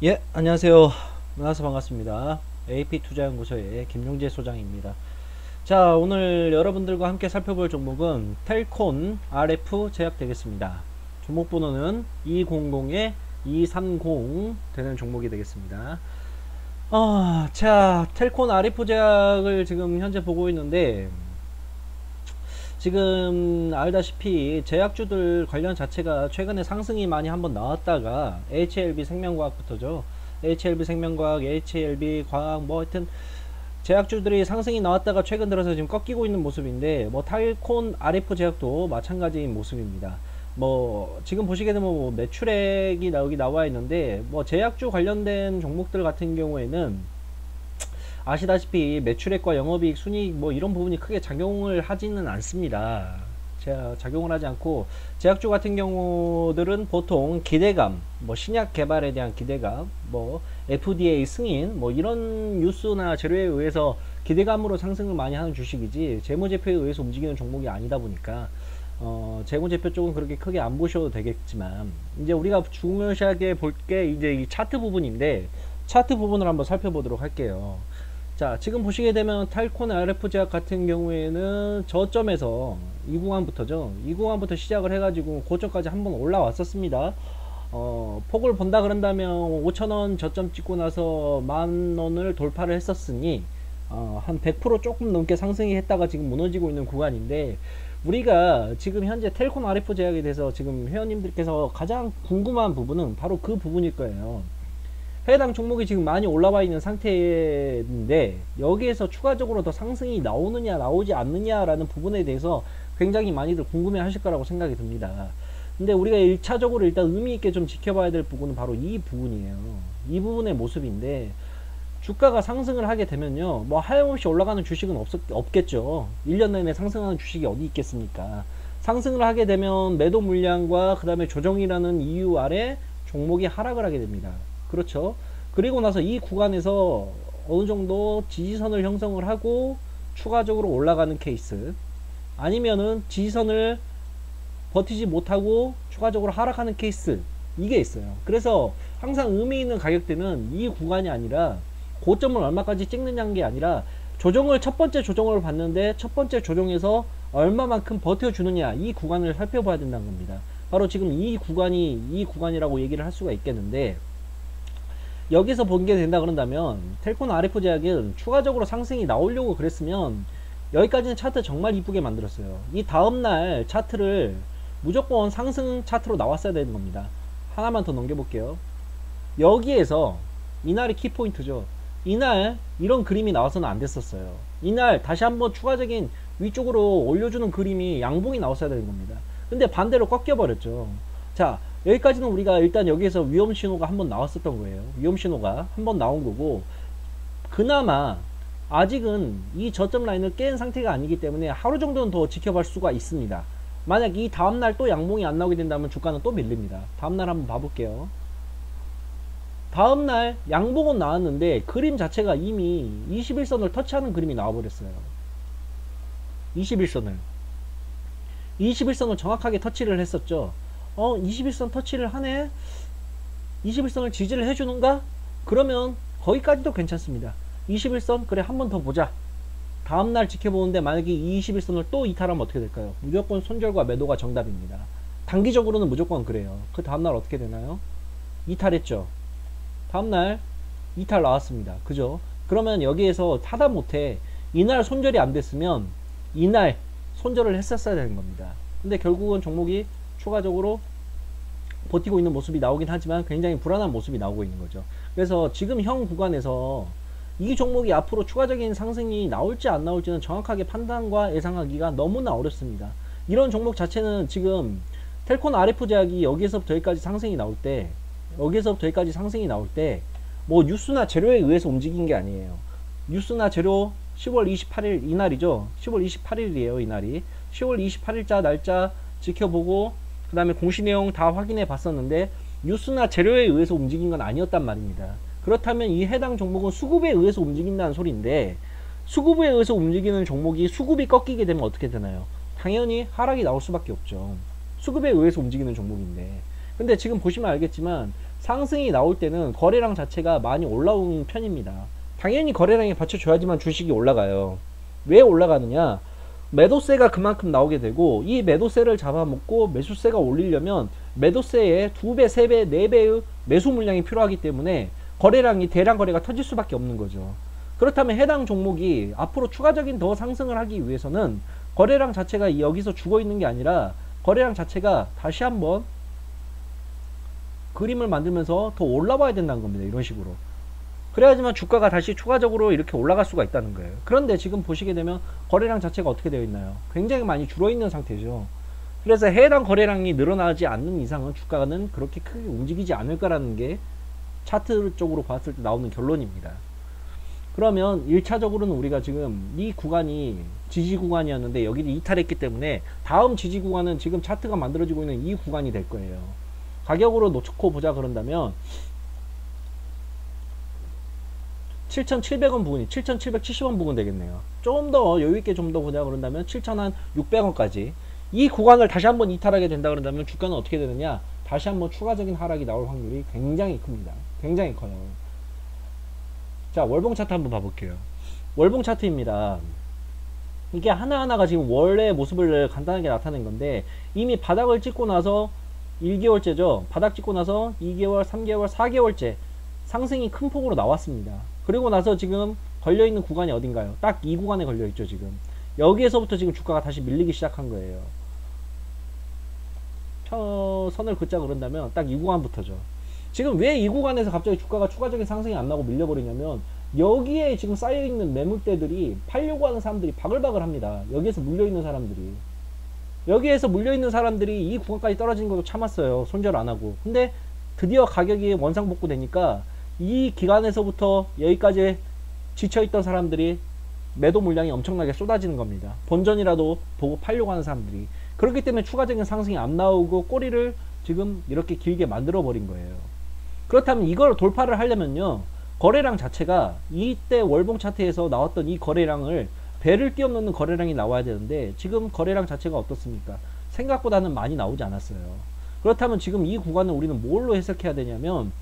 예, 안녕하세요. 만나서 반갑습니다. AP투자연구소의 김용재 소장입니다. 자, 오늘 여러분들과 함께 살펴볼 종목은 텔콘 RF 제약 되겠습니다. 종목 번호는 200-230 되는 종목이 되겠습니다. 자, 텔콘 RF 제약을 지금 현재 보고 있는데, 지금 알다시피 제약주들 관련 자체가 최근에 상승이 많이 한번 나왔다가 HLB 생명과학부터죠. HLB 생명과학, HLB 과학, 뭐 하여튼 제약주들이 상승이 나왔다가 최근 들어서 지금 꺾이고 있는 모습인데, 뭐 텔콘 RF 제약도 마찬가지인 모습입니다. 뭐 지금 보시게 되면 뭐 매출액이 여기 나와 있는데, 뭐 제약주 관련된 종목들 같은 경우에는 아시다시피 매출액과 영업이익, 순이익 뭐 이런 부분이 크게 작용을 하지는 않습니다. 작용을 하지 않고, 제약주 같은 경우들은 보통 기대감, 뭐 신약 개발에 대한 기대감, 뭐 FDA 승인, 뭐 이런 뉴스나 재료에 의해서 기대감으로 상승을 많이 하는 주식이지 재무제표에 의해서 움직이는 종목이 아니다 보니까 재무제표 쪽은 그렇게 크게 안 보셔도 되겠지만, 이제 우리가 중요시하게 볼 게 이제 이 차트 부분인데, 차트 부분을 한번 살펴보도록 할게요. 자, 지금 보시게 되면 텔콘 RF 제약 같은 경우에는 저점에서 이 구간부터죠. 이 구간부터 시작을 해가지고 고점까지 한번 올라왔었습니다. 폭을 본다 그런다면 5,000원 저점 찍고 나서 10,000원을 돌파를 했었으니 한 100% 조금 넘게 상승이 했다가 지금 무너지고 있는 구간인데, 우리가 지금 현재 텔콘 RF 제약에 대해서 지금 회원님들께서 가장 궁금한 부분은 바로 그 부분일 거예요. 해당 종목이 지금 많이 올라와 있는 상태인데, 여기에서 추가적으로 더 상승이 나오느냐 나오지 않느냐라는 부분에 대해서 굉장히 많이들 궁금해 하실 거라고 생각이 듭니다. 근데 우리가 1차적으로 일단 의미 있게 좀 지켜봐야 될 부분은 바로 이 부분이에요. 이 부분의 모습인데, 주가가 상승을 하게 되면요, 뭐 하염없이 올라가는 주식은 없겠죠. 1년 내내 상승하는 주식이 어디 있겠습니까? 상승을 하게 되면 매도 물량과 그 다음에 조정이라는 이유 아래 종목이 하락을 하게 됩니다. 그렇죠. 그리고 나서 이 구간에서 어느 정도 지지선을 형성을 하고 추가적으로 올라가는 케이스, 아니면은 지지선을 버티지 못하고 추가적으로 하락하는 케이스, 이게 있어요. 그래서 항상 의미 있는 가격대는 이 구간이 아니라 고점을 얼마까지 찍느냐는 게 아니라, 조정을 첫 번째 조정을 봤는데 첫 번째 조정에서 얼마만큼 버텨주느냐, 이 구간을 살펴봐야 된다는 겁니다. 바로 지금 이 구간이라고 얘기를 할 수가 있겠는데, 여기서 보게 된다 그런다면 텔콘 RF 제약은 추가적으로 상승이 나오려고 그랬으면 여기까지는 차트 정말 이쁘게 만들었어요. 이 다음날 차트를 무조건 상승 차트로 나왔어야 되는 겁니다. 하나만 더 넘겨볼게요. 여기에서 이날이 키포인트죠. 이날 이런 그림이 나와서는 안 됐었어요. 이날 다시 한번 추가적인 위쪽으로 올려주는 그림이, 양봉이 나왔어야 되는 겁니다. 근데 반대로 꺾여버렸죠. 자, 여기까지는 우리가 일단 여기에서 위험 신호가 한번 나왔었던 거예요. 위험 신호가 한번 나온 거고, 그나마 아직은 이 저점 라인을 깬 상태가 아니기 때문에 하루 정도는 더 지켜볼 수가 있습니다. 만약 이 다음날 또 양봉이 안 나오게 된다면 주가는 또 밀립니다. 다음날 한번 봐볼게요. 다음날 양봉은 나왔는데 그림 자체가 이미 21선을 터치하는 그림이 나와버렸어요. 21선을 정확하게 터치를 했었죠. 21선 터치를 하네? 21선을 지지를 해주는가? 그러면 거기까지도 괜찮습니다. 21선, 그래 한번 더 보자. 다음날 지켜보는데 만약에 이 21선을 또 이탈하면 어떻게 될까요? 무조건 손절과 매도가 정답입니다. 단기적으로는 무조건 그래요. 그 다음날 어떻게 되나요? 이탈했죠. 다음날 이탈 나왔습니다. 그죠? 그러면 여기에서 하다못해 이날 손절이 안 됐으면 이날 손절을 했었어야 되는 겁니다. 근데 결국은 종목이 추가적으로 버티고 있는 모습이 나오긴 하지만 굉장히 불안한 모습이 나오고 있는 거죠. 그래서 지금 형 구간에서 이 종목이 앞으로 추가적인 상승이 나올지 안 나올지는 정확하게 판단과 예상하기가 너무나 어렵습니다. 이런 종목 자체는 지금 텔콘 RF 제약이 여기에서부터 여기까지 상승이 나올 때, 뭐 뉴스나 재료에 의해서 움직인 게 아니에요. 뉴스나 재료 10월 28일 이날이죠. 10월 28일이에요. 이날이 10월 28일자 날짜 지켜보고 그 다음에 공시 내용 다 확인해 봤었는데 뉴스나 재료에 의해서 움직인 건 아니었단 말입니다. 그렇다면 이 해당 종목은 수급에 의해서 움직인다는 소리인데, 수급에 의해서 움직이는 종목이 수급이 꺾이게 되면 어떻게 되나요? 당연히 하락이 나올 수밖에 없죠. 수급에 의해서 움직이는 종목인데. 근데 지금 보시면 알겠지만 상승이 나올 때는 거래량 자체가 많이 올라오는 편입니다. 당연히 거래량이 받쳐줘야지만 주식이 올라가요. 왜 올라가느냐? 매도세가 그만큼 나오게 되고, 이 매도세를 잡아먹고 매수세가 올리려면 매도세의 2배, 3배, 4배의 매수 물량이 필요하기 때문에 거래량이 대량 거래가 터질 수밖에 없는 거죠. 그렇다면 해당 종목이 앞으로 추가적인 더 상승을 하기 위해서는 거래량 자체가 여기서 죽어 있는 게 아니라 거래량 자체가 다시 한번 그림을 만들면서 더 올라와야 된다는 겁니다. 이런 식으로. 그래야지만 주가가 다시 추가적으로 이렇게 올라갈 수가 있다는 거예요. 그런데 지금 보시게 되면 거래량 자체가 어떻게 되어 있나요? 굉장히 많이 줄어 있는 상태죠. 그래서 해당 거래량이 늘어나지 않는 이상은 주가는 그렇게 크게 움직이지 않을 거라는 게 차트 쪽으로 봤을 때 나오는 결론입니다. 그러면 1차적으로는 우리가 지금 이 구간이 지지 구간이었는데 여기를 이탈했기 때문에 다음 지지 구간은 지금 차트가 만들어지고 있는 이 구간이 될 거예요. 가격으로 놓고 보자 그런다면 7,700원 부근이 7,770원 부근 되겠네요. 좀 더 여유있게 좀 더 보자 그런다면 7,600원까지 이 구간을 다시 한번 이탈하게 된다 그런다면 주가는 어떻게 되느냐? 다시 한번 추가적인 하락이 나올 확률이 굉장히 큽니다. 굉장히 커요. 자, 월봉 차트 한번 봐볼게요. 월봉 차트입니다. 이게 하나하나가 지금 원래의 모습을 간단하게 나타낸 건데, 이미 바닥을 찍고 나서 1개월째죠. 바닥 찍고 나서 2개월, 3개월, 4개월째 상승이 큰 폭으로 나왔습니다. 그리고 나서 지금 걸려있는 구간이 어딘가요? 딱 이 구간에 걸려있죠. 지금 여기에서부터 지금 주가가 다시 밀리기 시작한 거예요. 선을 긋자 그런다면 딱 이 구간부터죠. 지금 왜 이 구간에서 갑자기 주가가 추가적인 상승이 안 나고 밀려버리냐면, 여기에 지금 쌓여있는 매물대들이 팔려고 하는 사람들이 바글바글 합니다. 여기에서 물려있는 사람들이. 여기에서 물려있는 사람들이 이 구간까지 떨어지는 것도 참았어요. 손절 안 하고. 근데 드디어 가격이 원상복구 되니까 이 기간에서부터 여기까지 지쳐있던 사람들이 매도 물량이 엄청나게 쏟아지는 겁니다. 본전이라도 보고 팔려고 하는 사람들이. 그렇기 때문에 추가적인 상승이 안 나오고 꼬리를 지금 이렇게 길게 만들어 버린 거예요. 그렇다면 이걸 돌파를 하려면요, 거래량 자체가 이때 월봉 차트에서 나왔던 이 거래량을 배를 뛰어넘는 거래량이 나와야 되는데, 지금 거래량 자체가 어떻습니까? 생각보다는 많이 나오지 않았어요. 그렇다면 지금 이 구간을 우리는 뭘로 해석해야 되냐면,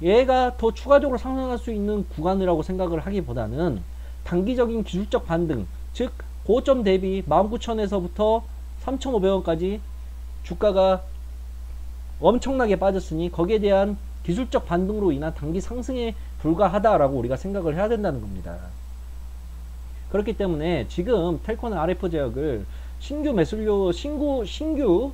얘가 더 추가적으로 상승할 수 있는 구간이라고 생각을 하기보다는 단기적인 기술적 반등, 즉 고점 대비 19,000에서부터 3,500원까지 주가가 엄청나게 빠졌으니 거기에 대한 기술적 반등으로 인한 단기 상승에 불과하다라고 우리가 생각을 해야 된다는 겁니다. 그렇기 때문에 지금 텔코나 RF 제약을 신규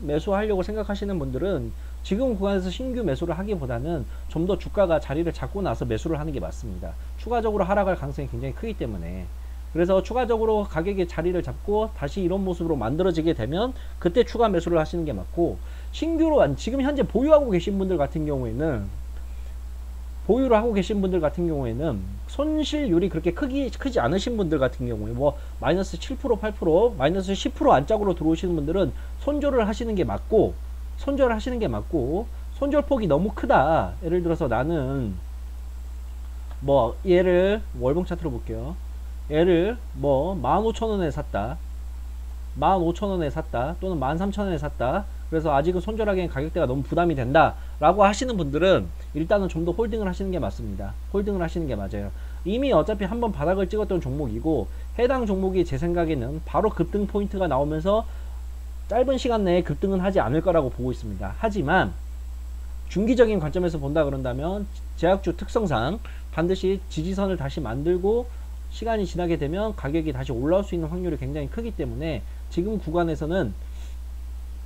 매수하려고 생각하시는 분들은 지금 구간에서 신규 매수를 하기보다는 좀 더 주가가 자리를 잡고 나서 매수를 하는 게 맞습니다. 추가적으로 하락할 가능성이 굉장히 크기 때문에. 그래서 추가적으로 가격이 자리를 잡고 다시 이런 모습으로 만들어지게 되면 그때 추가 매수를 하시는 게 맞고, 신규로 지금 현재 보유하고 계신 분들 같은 경우에는 손실률이 그렇게 크지 않으신 분들 같은 경우에 뭐 마이너스 7%, 8%, 마이너스 10% 안짝으로 들어오시는 분들은 손절을 하시는 게 맞고, 손절폭이 너무 크다. 예를 들어서 나는 뭐 얘를 월봉 차트로 볼게요. 얘를 뭐 15,000원에 샀다, 15,000원에 샀다, 또는 13,000원에 샀다. 그래서 아직은 손절하기엔 가격대가 너무 부담이 된다 라고 하시는 분들은 일단은 좀 더 홀딩을 하시는 게 맞습니다. 홀딩을 하시는 게 맞아요. 이미 어차피 한번 바닥을 찍었던 종목이고, 해당 종목이 제 생각에는 바로 급등 포인트가 나오면서 짧은 시간 내에 급등은 하지 않을 거라고 보고 있습니다. 하지만 중기적인 관점에서 본다 그런다면 제약주 특성상 반드시 지지선을 다시 만들고 시간이 지나게 되면 가격이 다시 올라올 수 있는 확률이 굉장히 크기 때문에 지금 구간에서는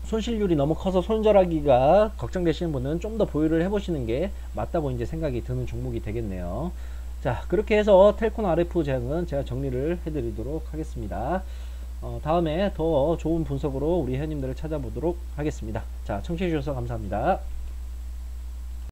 손실률이 너무 커서 손절하기가 걱정되시는 분은 좀 더 보유를 해보시는 게 맞다고 이제 생각이 드는 종목이 되겠네요. 자, 그렇게 해서 텔코나 RF 제약은 제가 정리를 해드리도록 하겠습니다. 다음에 더 좋은 분석으로 우리 회원님들을 찾아보도록 하겠습니다. 자, 청취해 주셔서 감사합니다.